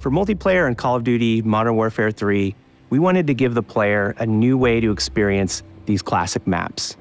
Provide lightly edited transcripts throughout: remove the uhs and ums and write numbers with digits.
For multiplayer in Call of Duty Modern Warfare 3, we wanted to give the player a new way to experience these classic maps.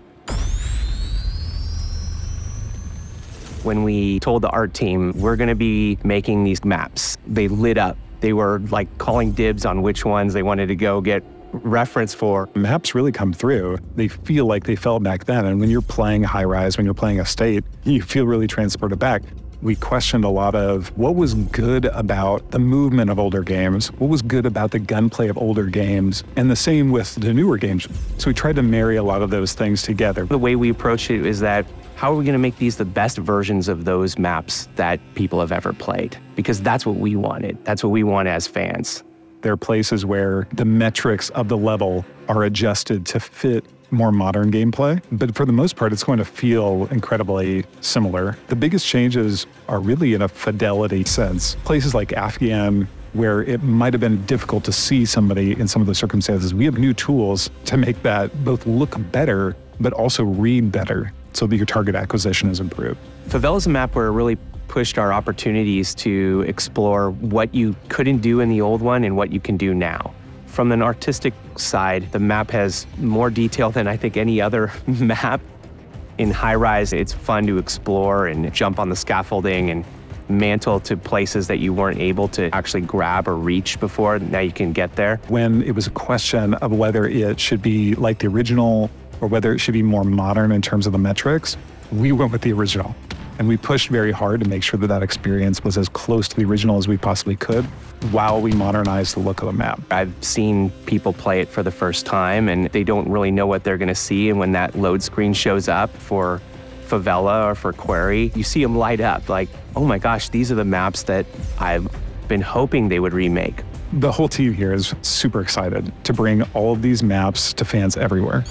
When we told the art team, we're gonna be making these maps, they lit up. They were like calling dibs on which ones they wanted to go get reference for. Maps really come through. They feel like they felt back then. And when you're playing High Rise, when you're playing Estate, you feel really transported back. We questioned a lot of what was good about the movement of older games, what was good about the gunplay of older games, and the same with the newer games. So we tried to marry a lot of those things together. The way we approached it is that, how are we gonna make these the best versions of those maps that people have ever played? Because that's what we wanted. That's what we want as fans. There are places where the metrics of the level are adjusted to fit more modern gameplay, but for the most part, it's going to feel incredibly similar. The biggest changes are really in a fidelity sense. Places like Afghan, where it might have been difficult to see somebody in some of the circumstances, we have new tools to make that both look better, but also read better so that your target acquisition is improved. Favela's a map where it really pushed our opportunities to explore what you couldn't do in the old one and what you can do now. From an artistic side, the map has more detail than I think any other map. In High Rise, it's fun to explore and jump on the scaffolding and mantle to places that you weren't able to actually grab or reach before. Now you can get there. When it was a question of whether it should be like the original or whether it should be more modern in terms of the metrics, we went with the original. And we pushed very hard to make sure that that experience was as close to the original as we possibly could while we modernized the look of the map. I've seen people play it for the first time and they don't really know what they're gonna see, and when that load screen shows up for Favela or for Quarry, you see them light up like, oh my gosh, these are the maps that I've been hoping they would remake. The whole team here is super excited to bring all of these maps to fans everywhere.